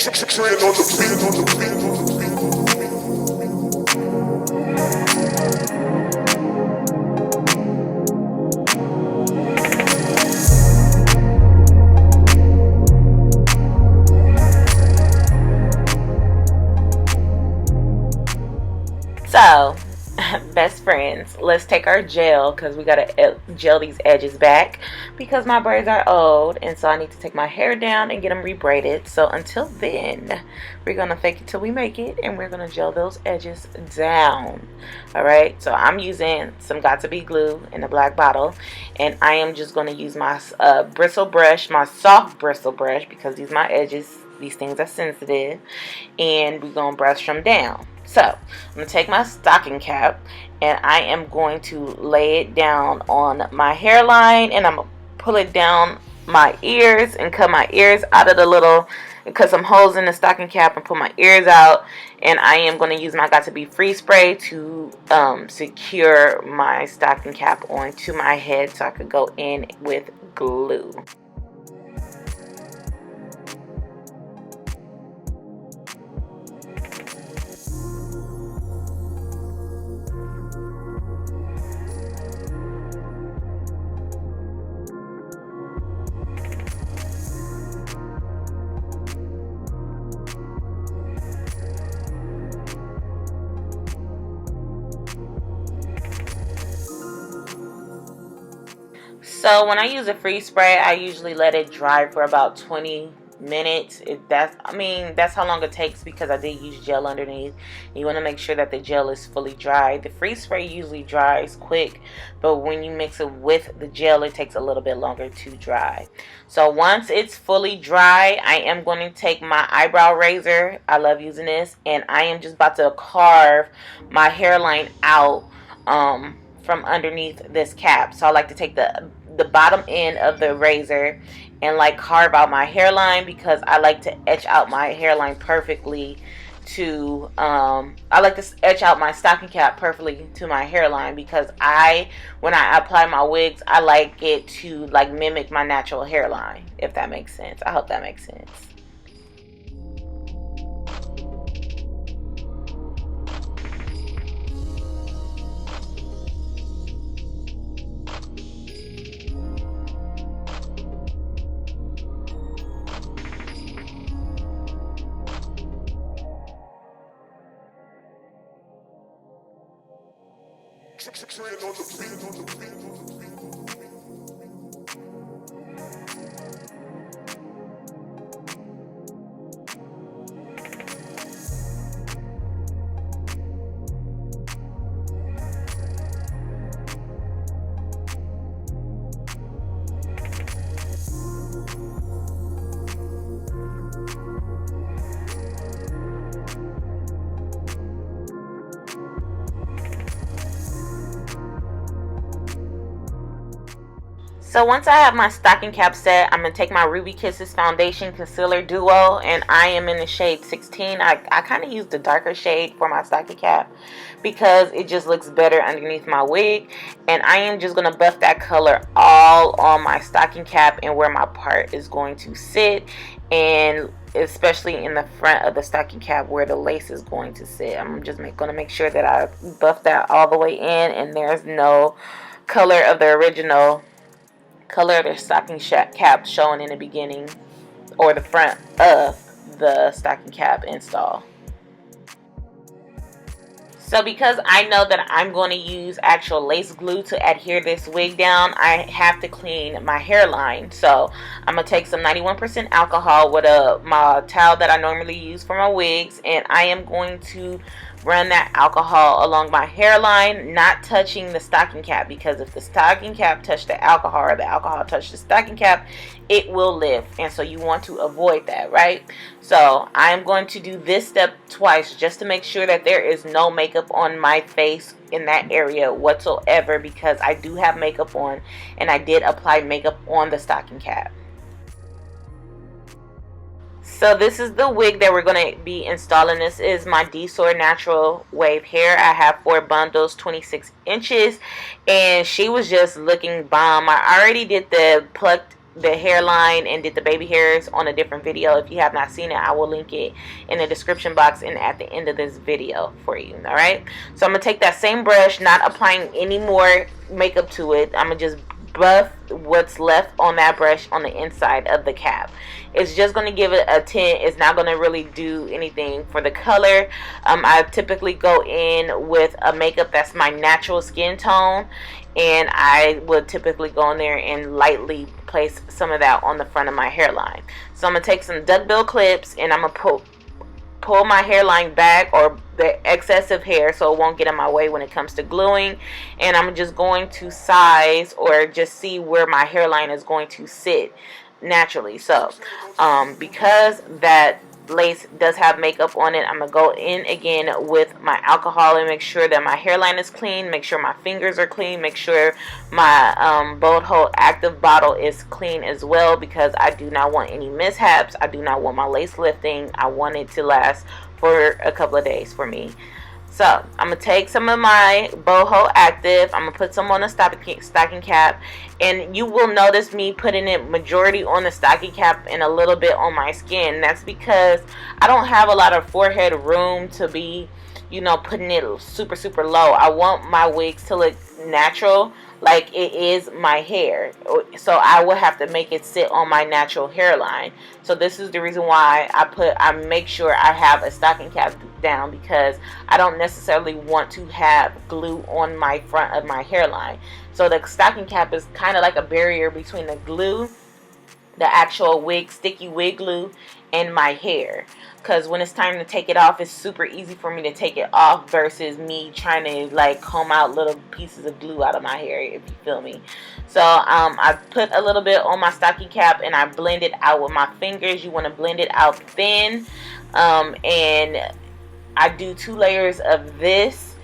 So, best friends, let's take our gel because we gotta gel these edges back because my braids are old, and so I need to take my hair down and get them rebraided. So until then, we're gonna fake it till we make it, and we're gonna gel those edges down. All right, so I'm using some Got2b glue in a black bottle, and I am just gonna use my bristle brush, my soft bristle brush, because these are my edges. These things are sensitive, and we're gonna brush them down. So I'm going to take my stocking cap, and I am going to lay it down on my hairline, and I'm going to pull it down my ears and cut my ears out of the little, cut some holes in the stocking cap and pull my ears out. And I am going to use my Got2b free spray to secure my stocking cap onto my head so I could go in with glue. So when I use a free spray, I usually let it dry for about 20 minutes. That's how long it takes because I did use gel underneath. You want to make sure that the gel is fully dry. The free spray usually dries quick, but when you mix it with the gel, it takes a little bit longer to dry. So once it's fully dry, I am going to take my eyebrow razor. I love using this, and I am just about to carve my hairline out from underneath this cap. So I like to take the bottom end of the razor and like carve out my hairline because I like to etch out my hairline perfectly to I like to etch out my stocking cap perfectly to my hairline because when I apply my wigs, I like it to like mimic my natural hairline, if that makes sense. I hope that makes sense. So once I have my stocking cap set, I'm going to take my Ruby Kisses Foundation Concealer Duo, and I am in the shade 16. I kind of use the darker shade for my stocking cap because it just looks better underneath my wig. And I am just going to buff that color all on my stocking cap and where my part is going to sit, and especially in the front of the stocking cap where the lace is going to sit. I'm just going to make sure that I buff that all the way in, and there's no color of the original color of the stocking cap showing in the beginning or the front of the stocking cap install. So because I know that I'm going to use actual lace glue to adhere this wig down, I have to clean my hairline. So I'm going to take some 91% alcohol with my towel that I normally use for my wigs, and I am going to run that alcohol along my hairline, not touching the stocking cap, because if the stocking cap touched the alcohol or the alcohol touched the stocking cap, it will lift, and so you want to avoid that, right? So I'm going to do this step twice just to make sure that there is no makeup on my face in that area whatsoever, because I do have makeup on and I did apply makeup on the stocking cap. So this is the wig that we're going to be installing. This is my DSoar natural wave hair. I have 4 bundles, 26 inches, and she was just looking bomb. I already did the plucked the hairline and did the baby hairs on a different video. If you have not seen it, I will link it in the description box and at the end of this video for you. All right, so I'm gonna take that same brush, not applying any more makeup to it. I'm gonna just buff what's left on that brush on the inside of the cap. It's just going to give it a tint. It's not going to really do anything for the color. I typically go in with a makeup that's my natural skin tone, and I would typically go in there and lightly place some of that on the front of my hairline. So I'm going to take some duckbill clips and I'm going to pull my hairline back, or the excessive hair, so it won't get in my way when it comes to gluing. And I'm just going to size or just see where my hairline is going to sit naturally. So because that lace does have makeup on it, I'm gonna go in again with my alcohol and make sure that my hairline is clean, make sure my fingers are clean, make sure my bulb hold active bottle is clean as well, because I do not want any mishaps. I do not want my lace lifting. I want it to last for a couple of days for me. So I'm going to take some of my boho active. I'm going to put some on the stocking cap. And you will notice me putting it majority on the stocking cap and a little bit on my skin. That's because I don't have a lot of forehead room to be, you know, putting it super, super low. I want my wigs to look natural, like it is my hair. So I will have to make it sit on my natural hairline. So this is the reason why I make sure I have a stocking cap down, because I don't necessarily want to have glue on my front of my hairline. So the stocking cap is kind of like a barrier between the glue, the actual wig, sticky wig glue, and my hair. Because when it's time to take it off, it's super easy for me to take it off versus me trying to like comb out little pieces of glue out of my hair, if you feel me. So I put a little bit on my stocking cap and I blend it out with my fingers. You want to blend it out thin. And I do 2 layers of this.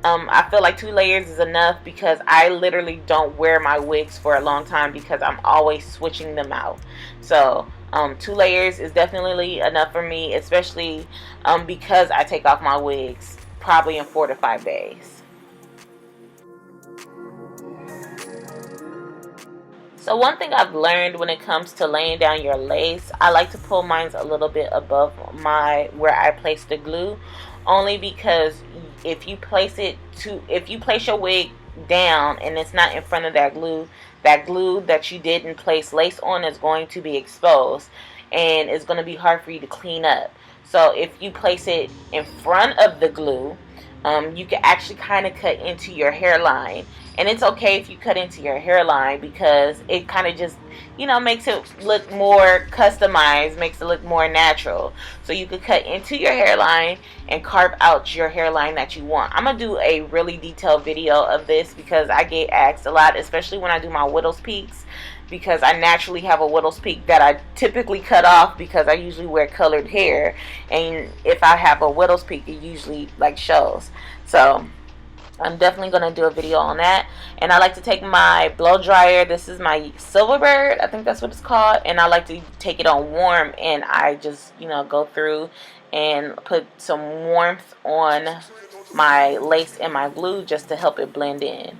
I feel like 2 layers is enough because I literally don't wear my wigs for a long time because I'm always switching them out. So 2 layers is definitely enough for me, especially because I take off my wigs probably in 4 to 5 days. So one thing I've learned when it comes to laying down your lace, I like to pull mine a little bit above where I place the glue, only because if you place your wig down and it's not in front of that glue that you didn't place lace on is going to be exposed, and it's going to be hard for you to clean up. So if you place it in front of the glue, you can actually kind of cut into your hairline. And it's okay if you cut into your hairline, because it kind of just, you know, makes it look more customized, makes it look more natural. So you could cut into your hairline and carve out your hairline that you want. I'm going to do a really detailed video of this because I get asked a lot, especially when I do my widow's peaks, because I naturally have a widow's peak that I typically cut off because I usually wear colored hair. And if I have a widow's peak, it usually like shows. So I'm definitely going to do a video on that. And I like to take my blow dryer. This is my Silverbird, I think that's what it's called. And I like to take it on warm, and I just, you know, go through and put some warmth on my lace and my glue just to help it blend in.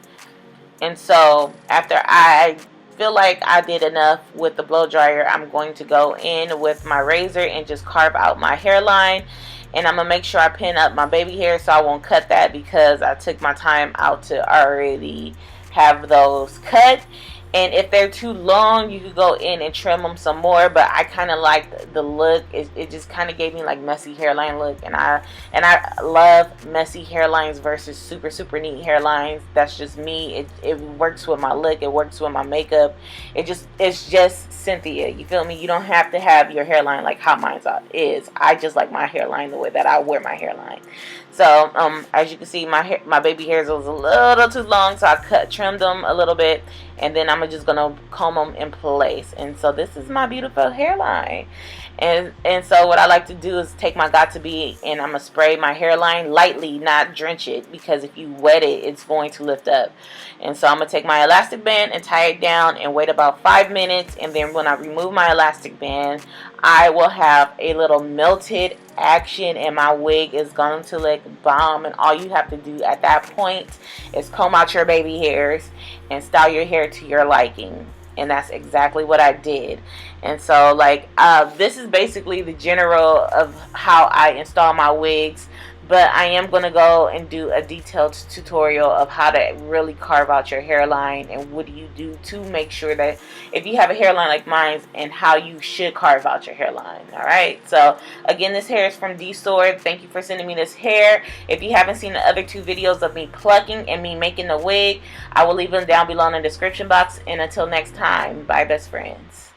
And so after I feel like I did enough with the blow dryer, I'm going to go in with my razor and just carve out my hairline. And I'm going to make sure I pin up my baby hair so I won't cut that, because I took my time out to already have those cut. And if they're too long, you could go in and trim them some more. But I kind of like the look. It just kind of gave me like messy hairline look. And I love messy hairlines versus super, super neat hairlines. That's just me. It works with my look. It works with my makeup. It's just Cynthia. You feel me? You don't have to have your hairline like how mine is. I just like my hairline the way that I wear my hairline. So as you can see, my baby hairs was a little too long, so I trimmed them a little bit, and then I'm just gonna comb them in place. And so this is my beautiful hairline. And so what I like to do is take my Got2b and I'm gonna spray my hairline lightly, not drench it, because if you wet it, it's going to lift up. And so I'm gonna take my elastic band and tie it down and wait about 5 minutes. And then when I remove my elastic band, I will have a little melted action, and my wig is going to look bomb. And all you have to do at that point is comb out your baby hairs and style your hair to your liking. And that's exactly what I did. And so like this is basically the general of how I install my wigs, but I am going to go and do a detailed tutorial of how to really carve out your hairline and what do you do to make sure that if you have a hairline like mine, and how you should carve out your hairline. Alright, so again, this hair is from DSoar. Thank you for sending me this hair. If you haven't seen the other 2 videos of me plucking and me making the wig, I will leave them down below in the description box. And until next time, bye best friends.